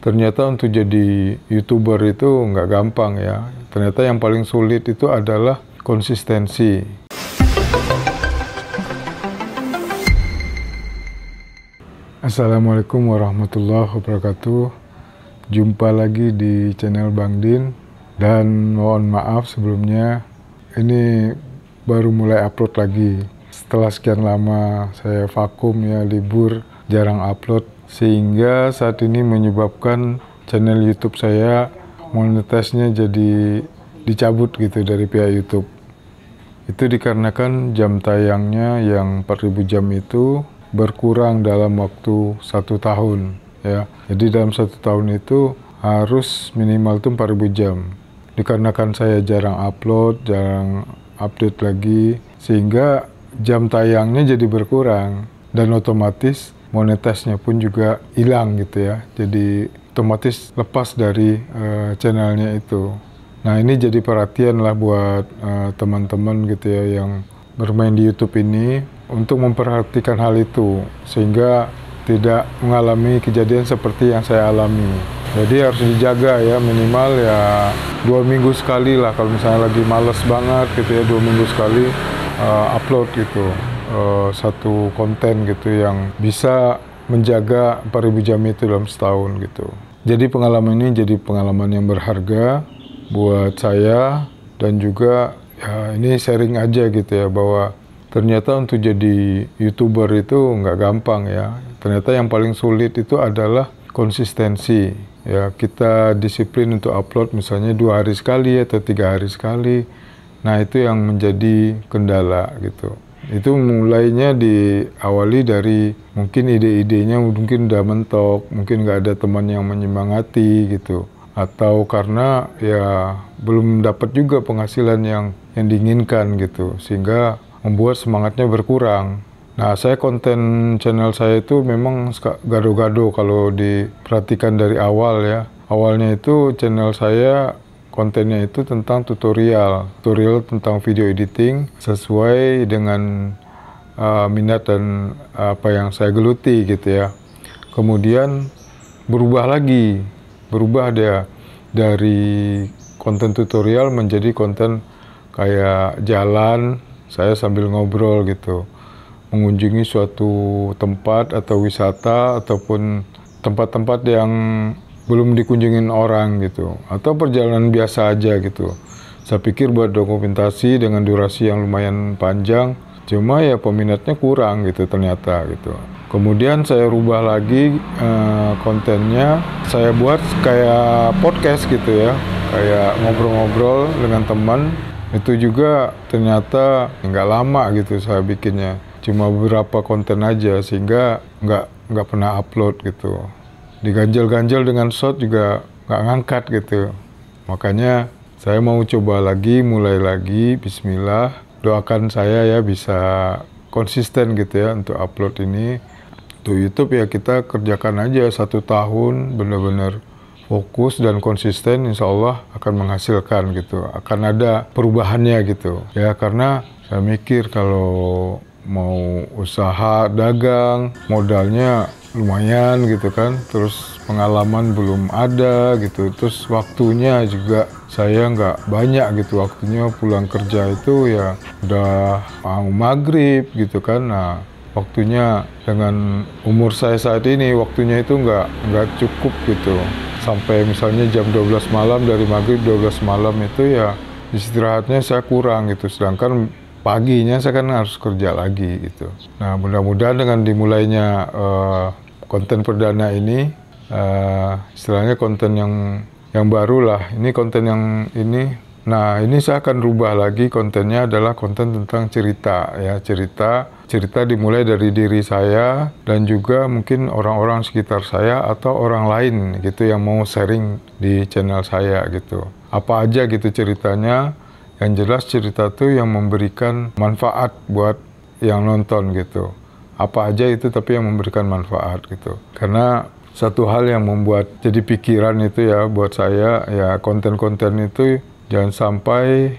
Ternyata untuk jadi YouTuber itu nggak gampang ya. Ternyata yang paling sulit itu adalah konsistensi. Assalamualaikum warahmatullahi wabarakatuh. Jumpa lagi di channel Bang Din. Dan mohon maaf sebelumnya, ini baru mulai upload lagi. Setelah sekian lama saya vakum ya, libur, jarang upload. Sehingga saat ini menyebabkan channel YouTube saya monetasnya jadi dicabut gitu dari pihak YouTube. Itu dikarenakan jam tayangnya yang 4000 jam itu berkurang dalam waktu 1 tahun ya. Jadi dalam 1 tahun itu harus minimal tuh 4000 jam. Dikarenakan saya jarang upload, jarang update lagi, sehingga jam tayangnya jadi berkurang dan otomatis monetasnya pun juga hilang gitu ya. Jadi otomatis lepas dari channelnya itu. Nah, ini jadi perhatian lah buat teman-teman gitu ya yang bermain di YouTube ini untuk memperhatikan hal itu sehingga tidak mengalami kejadian seperti yang saya alami. Jadi harus dijaga ya, minimal ya 2 minggu sekali lah kalau misalnya lagi males banget gitu ya, 2 minggu sekali upload gitu. Satu konten gitu yang bisa menjaga 4000 jam itu dalam setahun gitu. Jadi pengalaman ini jadi pengalaman yang berharga buat saya, dan juga ya ini sharing aja gitu ya, bahwa ternyata untuk jadi YouTuber itu nggak gampang ya. Ternyata yang paling sulit itu adalah konsistensi ya. Kita disiplin untuk upload misalnya 2 hari sekali atau 3 hari sekali. Nah, itu yang menjadi kendala gitu. Itu mulainya diawali dari mungkin ide-idenya mungkin udah mentok, mungkin nggak ada teman yang menyemangati gitu, atau karena ya belum dapat juga penghasilan yang diinginkan gitu, sehingga membuat semangatnya berkurang. Nah, saya konten channel saya itu memang gado-gado kalau diperhatikan dari awal ya. Awalnya itu channel saya kontennya itu tentang tutorial tentang video editing sesuai dengan minat dan apa yang saya geluti gitu ya. Kemudian berubah dia dari konten tutorial menjadi konten kayak jalan, saya sambil ngobrol gitu, mengunjungi suatu tempat atau wisata ataupun tempat-tempat yang belum dikunjungin orang gitu, atau perjalanan biasa aja gitu. Saya pikir buat dokumentasi dengan durasi yang lumayan panjang, cuma ya peminatnya kurang gitu ternyata gitu. Kemudian saya rubah lagi kontennya, saya buat kayak podcast gitu ya, kayak ngobrol-ngobrol dengan teman. Itu juga ternyata nggak lama gitu saya bikinnya, cuma beberapa konten aja, sehingga nggak pernah upload gitu. Diganjel-ganjel dengan shot juga nggak ngangkat gitu. Makanya saya mau coba lagi, mulai lagi, bismillah. Doakan saya ya bisa konsisten gitu ya untuk upload ini. Untuk YouTube ya kita kerjakan aja 1 tahun, benar-benar fokus dan konsisten, insya Allah akan menghasilkan gitu. Akan ada perubahannya gitu. Ya karena saya mikir kalau mau usaha dagang, modalnya lumayan gitu kan, terus pengalaman belum ada gitu, terus waktunya juga saya nggak banyak gitu, waktunya pulang kerja itu ya udah mau maghrib gitu kan. Nah, waktunya dengan umur saya saat ini, waktunya itu nggak cukup gitu, sampai misalnya jam 12 malam, dari maghrib 12 malam itu ya istirahatnya saya kurang gitu, sedangkan paginya saya kan harus kerja lagi gitu. Nah, mudah-mudahan dengan dimulainya konten perdana ini, istilahnya konten yang baru lah, ini konten yang ini. Nah, ini saya akan rubah lagi, kontennya adalah konten tentang cerita ya, cerita dimulai dari diri saya dan juga mungkin orang-orang sekitar saya atau orang lain gitu yang mau sharing di channel saya gitu. Apa aja gitu ceritanya, yang jelas cerita tuh yang memberikan manfaat buat yang nonton gitu. Apa aja itu tapi yang memberikan manfaat gitu. Karena satu hal yang membuat jadi pikiran itu ya buat saya ya, konten-konten itu jangan sampai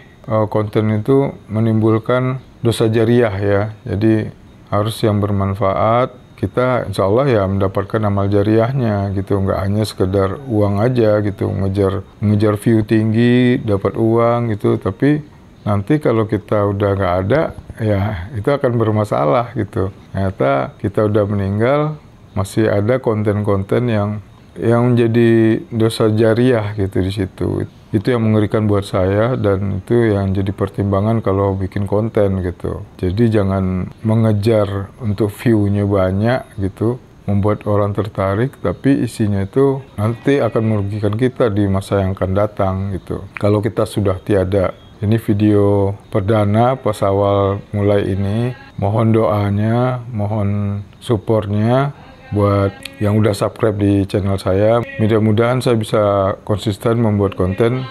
konten itu menimbulkan dosa jariah ya. Jadi harus yang bermanfaat kita insya Allah ya mendapatkan amal jariahnya gitu, nggak hanya sekedar uang aja gitu, ngejar view tinggi, dapat uang gitu, tapi nanti kalau kita udah nggak ada, ya itu akan bermasalah gitu. Ternyata kita udah meninggal, masih ada konten-konten yang menjadi dosa jariah gitu di situ. Itu yang mengerikan buat saya, dan itu yang jadi pertimbangan kalau bikin konten gitu. Jadi jangan mengejar untuk view-nya banyak gitu, membuat orang tertarik, tapi isinya itu nanti akan merugikan kita di masa yang akan datang gitu. Kalau kita sudah tiada. Ini video perdana pas awal mulai ini. Mohon doanya, mohon supportnya buat yang udah subscribe di channel saya. Mudah-mudahan saya bisa konsisten membuat konten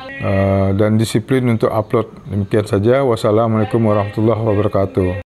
dan disiplin untuk upload. Demikian saja. Wassalamualaikum warahmatullahi wabarakatuh.